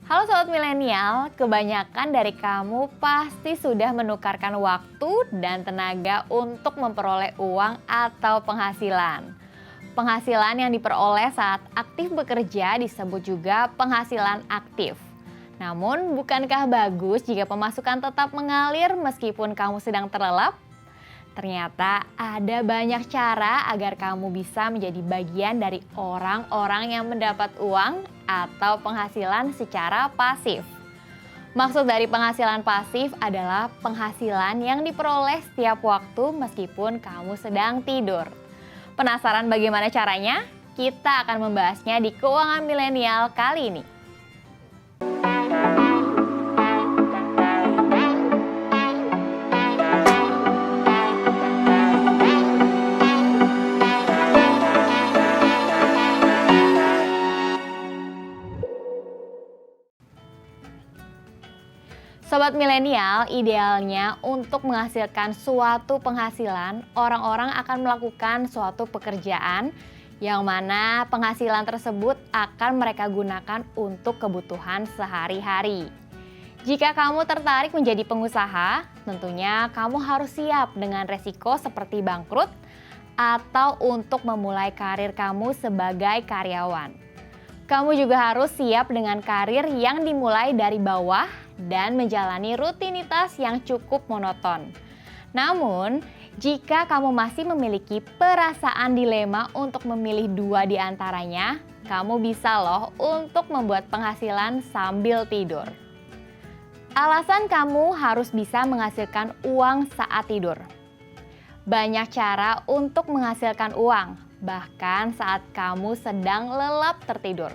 Halo Sobat Milenial, kebanyakan dari kamu pasti sudah menukarkan waktu dan tenaga untuk memperoleh uang atau penghasilan. Penghasilan yang diperoleh saat aktif bekerja disebut juga penghasilan aktif. Namun, bukankah bagus jika pemasukan tetap mengalir meskipun kamu sedang terlelap? Ternyata ada banyak cara agar kamu bisa menjadi bagian dari orang-orang yang mendapat uang atau penghasilan secara pasif. Maksud dari penghasilan pasif adalah penghasilan yang diperoleh setiap waktu meskipun kamu sedang tidur. Penasaran bagaimana caranya? Kita akan membahasnya di Keuangan Milenial kali ini. Sobat Milenial, idealnya untuk menghasilkan suatu penghasilan, orang-orang akan melakukan suatu pekerjaan yang mana penghasilan tersebut akan mereka gunakan untuk kebutuhan sehari-hari. Jika kamu tertarik menjadi pengusaha, tentunya kamu harus siap dengan resiko seperti bangkrut atau untuk memulai karir kamu sebagai karyawan. Kamu juga harus siap dengan karir yang dimulai dari bawah dan menjalani rutinitas yang cukup monoton. Namun, jika kamu masih memiliki perasaan dilema untuk memilih dua di antaranya, kamu bisa loh untuk membuat penghasilan sambil tidur. Alasan kamu harus bisa menghasilkan uang saat tidur. Banyak cara untuk menghasilkan uang, bahkan saat kamu sedang lelap tertidur.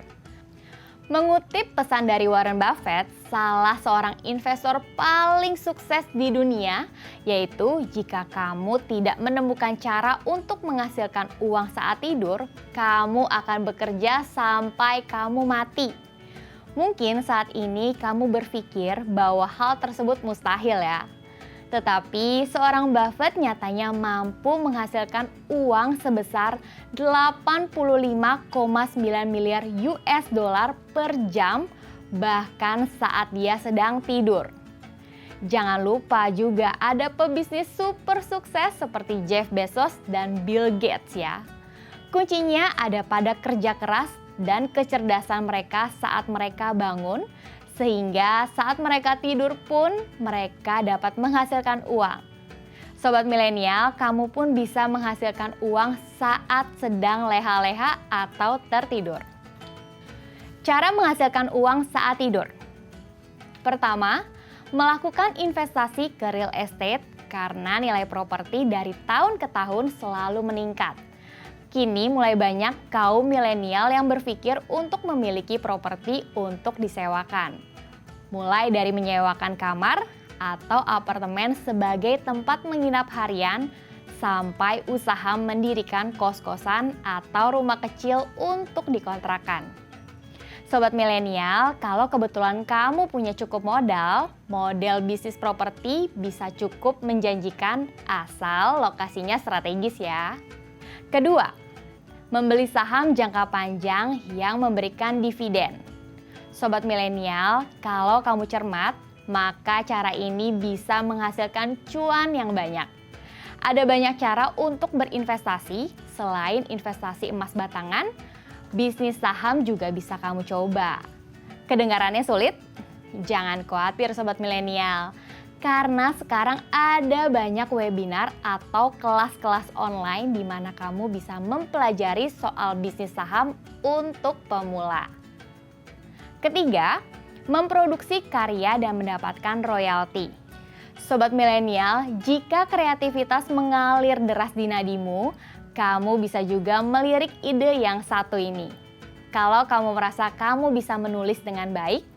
Mengutip pesan dari Warren Buffett, salah seorang investor paling sukses di dunia, yaitu jika kamu tidak menemukan cara untuk menghasilkan uang saat tidur, kamu akan bekerja sampai kamu mati. Mungkin saat ini kamu berpikir bahwa hal tersebut mustahil ya. Tetapi seorang Buffett nyatanya mampu menghasilkan uang sebesar 85,9 miliar US dollar per jam bahkan saat dia sedang tidur. Jangan lupa juga ada pebisnis super sukses seperti Jeff Bezos dan Bill Gates ya. Kuncinya ada pada kerja keras dan kecerdasan mereka saat mereka bangun, sehingga saat mereka tidur pun mereka dapat menghasilkan uang. Sobat Milenial, kamu pun bisa menghasilkan uang saat sedang leha-leha atau tertidur. Cara menghasilkan uang saat tidur. Pertama, melakukan investasi ke real estate karena nilai properti dari tahun ke tahun selalu meningkat. Kini mulai banyak kaum milenial yang berpikir untuk memiliki properti untuk disewakan. Mulai dari menyewakan kamar atau apartemen sebagai tempat menginap harian, sampai usaha mendirikan kos-kosan atau rumah kecil untuk dikontrakan. Sobat milenial, kalau kebetulan kamu punya cukup model bisnis properti bisa cukup menjanjikan asal lokasinya strategis ya. Kedua, membeli saham jangka panjang yang memberikan dividen. Sobat milenial, kalau kamu cermat, maka cara ini bisa menghasilkan cuan yang banyak. Ada banyak cara untuk berinvestasi, selain investasi emas batangan, bisnis saham juga bisa kamu coba. Kedengarannya sulit? Jangan khawatir Sobat milenial. Karena sekarang ada banyak webinar atau kelas-kelas online di mana kamu bisa mempelajari soal bisnis saham untuk pemula. Ketiga, memproduksi karya dan mendapatkan royalti. Sobat milenial, jika kreativitas mengalir deras di nadimu, kamu bisa juga melirik ide yang satu ini. Kalau kamu merasa kamu bisa menulis dengan baik,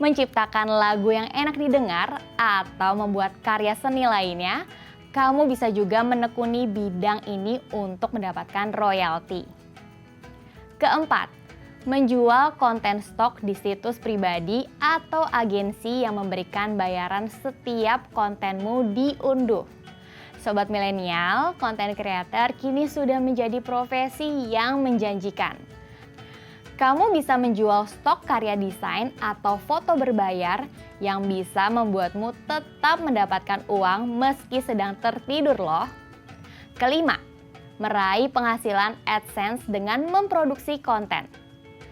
menciptakan lagu yang enak didengar, atau membuat karya seni lainnya, kamu bisa juga menekuni bidang ini untuk mendapatkan royalti. Keempat, menjual konten stok di situs pribadi atau agensi yang memberikan bayaran setiap kontenmu diunduh. Sobat milenial, konten creator kini sudah menjadi profesi yang menjanjikan. Kamu bisa menjual stok karya desain atau foto berbayar yang bisa membuatmu tetap mendapatkan uang meski sedang tertidur loh. Kelima, meraih penghasilan AdSense dengan memproduksi konten.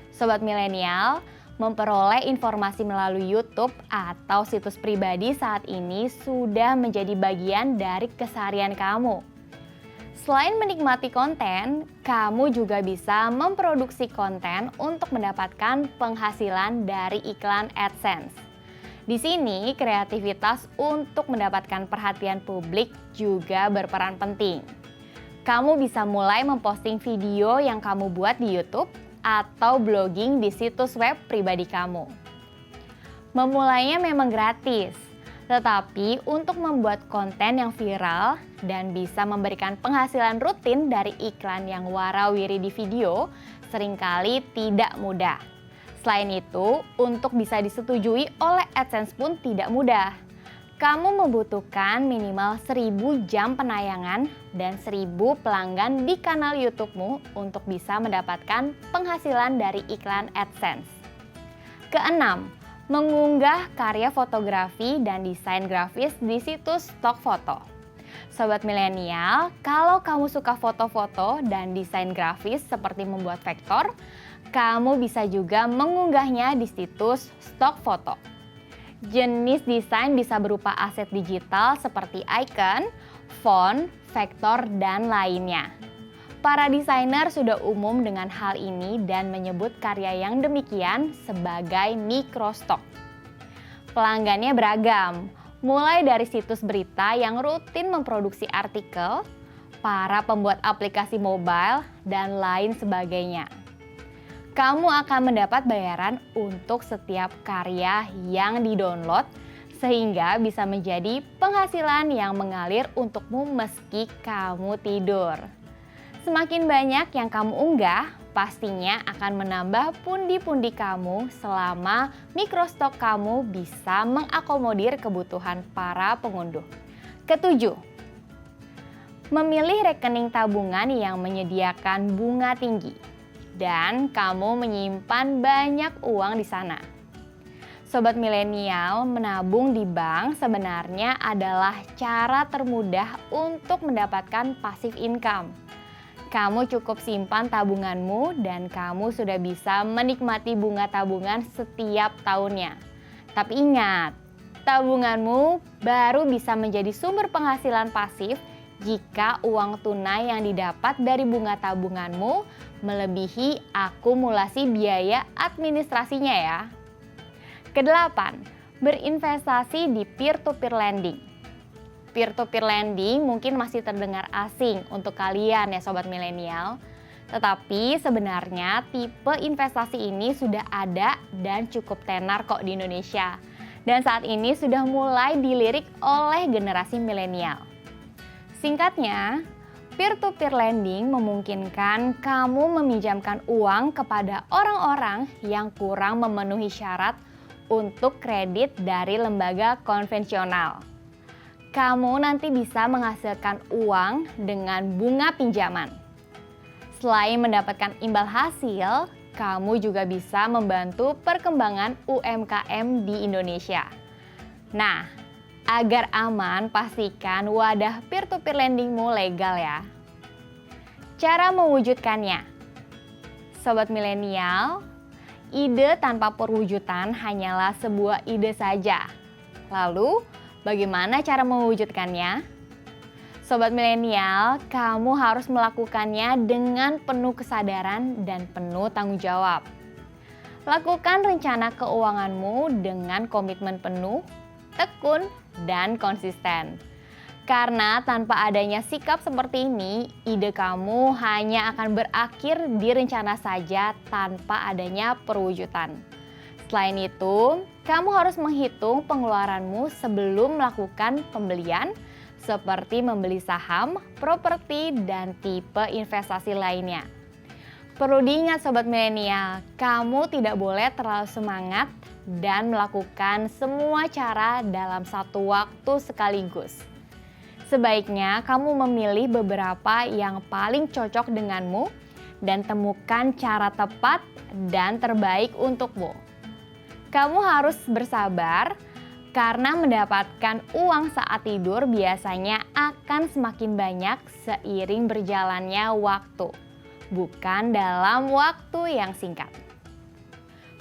Sobat milenial, memperoleh informasi melalui YouTube atau situs pribadi saat ini sudah menjadi bagian dari keseharian kamu. Selain menikmati konten, kamu juga bisa memproduksi konten untuk mendapatkan penghasilan dari iklan AdSense. Di sini, kreativitas untuk mendapatkan perhatian publik juga berperan penting. Kamu bisa mulai memposting video yang kamu buat di YouTube atau blogging di situs web pribadi kamu. Memulainya memang gratis, tetapi untuk membuat konten yang viral dan bisa memberikan penghasilan rutin dari iklan yang warawiri di video seringkali tidak mudah. Selain itu, untuk bisa disetujui oleh AdSense pun tidak mudah. Kamu membutuhkan minimal 1000 jam penayangan dan 1000 pelanggan di kanal YouTube-mu untuk bisa mendapatkan penghasilan dari iklan AdSense. Keenam, mengunggah karya fotografi dan desain grafis di situs stok foto. Sobat milenial, kalau kamu suka foto-foto dan desain grafis seperti membuat vektor, kamu bisa juga mengunggahnya di situs stok foto. Jenis desain bisa berupa aset digital seperti icon, font, vektor, dan lainnya. Para desainer sudah umum dengan hal ini dan menyebut karya yang demikian sebagai microstock. Pelanggannya beragam, mulai dari situs berita yang rutin memproduksi artikel, para pembuat aplikasi mobile, dan lain sebagainya. Kamu akan mendapat bayaran untuk setiap karya yang di-download sehingga bisa menjadi penghasilan yang mengalir untukmu meski kamu tidur. Semakin banyak yang kamu unggah, pastinya akan menambah pundi-pundi kamu selama microstock kamu bisa mengakomodir kebutuhan para pengunduh. Ketujuh, memilih rekening tabungan yang menyediakan bunga tinggi dan kamu menyimpan banyak uang di sana. Sobat milenial, menabung di bank sebenarnya adalah cara termudah untuk mendapatkan passive income. Kamu cukup simpan tabunganmu dan kamu sudah bisa menikmati bunga tabungan setiap tahunnya. Tapi ingat, tabunganmu baru bisa menjadi sumber penghasilan pasif jika uang tunai yang didapat dari bunga tabunganmu melebihi akumulasi biaya administrasinya ya. Kedelapan, berinvestasi di peer-to-peer lending. Peer-to-peer lending mungkin masih terdengar asing untuk kalian ya sobat milenial. Tetapi sebenarnya tipe investasi ini sudah ada dan cukup tenar kok di Indonesia. Dan saat ini sudah mulai dilirik oleh generasi milenial. Singkatnya, peer-to-peer lending memungkinkan kamu meminjamkan uang kepada orang-orang yang kurang memenuhi syarat untuk kredit dari lembaga konvensional. Kamu nanti bisa menghasilkan uang dengan bunga pinjaman. Selain mendapatkan imbal hasil, kamu juga bisa membantu perkembangan UMKM di Indonesia. Nah, agar aman, pastikan wadah peer-to-peer lendingmu legal ya. Cara mewujudkannya. Sobat milenial, ide tanpa perwujudan hanyalah sebuah ide saja. Lalu, bagaimana cara mewujudkannya? Sobat milenial, kamu harus melakukannya dengan penuh kesadaran dan penuh tanggung jawab. Lakukan rencana keuanganmu dengan komitmen penuh, tekun, dan konsisten. Karena tanpa adanya sikap seperti ini, ide kamu hanya akan berakhir di rencana saja tanpa adanya perwujudan. Selain itu, kamu harus menghitung pengeluaranmu sebelum melakukan pembelian, seperti membeli saham, properti, dan tipe investasi lainnya. Perlu diingat sobat milenial, kamu tidak boleh terlalu semangat dan melakukan semua cara dalam satu waktu sekaligus. Sebaiknya kamu memilih beberapa yang paling cocok denganmu dan temukan cara tepat dan terbaik untukmu. Kamu harus bersabar karena mendapatkan uang saat tidur biasanya akan semakin banyak seiring berjalannya waktu, bukan dalam waktu yang singkat.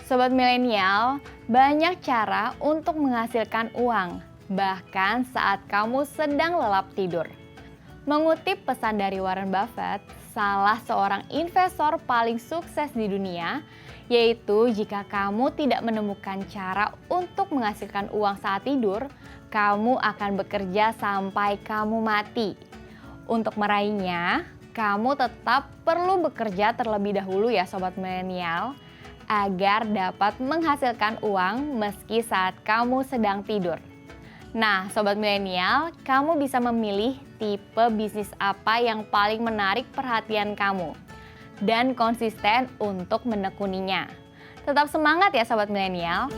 Sobat milenial, banyak cara untuk menghasilkan uang, bahkan saat kamu sedang lelap tidur. Mengutip pesan dari Warren Buffett, salah seorang investor paling sukses di dunia, yaitu jika kamu tidak menemukan cara untuk menghasilkan uang saat tidur, kamu akan bekerja sampai kamu mati. Untuk meraihnya, kamu tetap perlu bekerja terlebih dahulu ya sobat milenial, agar dapat menghasilkan uang meski saat kamu sedang tidur. Nah, sobat milenial, kamu bisa memilih tipe bisnis apa yang paling menarik perhatian kamu dan konsisten untuk menekuninya. Tetap semangat ya sobat milenial.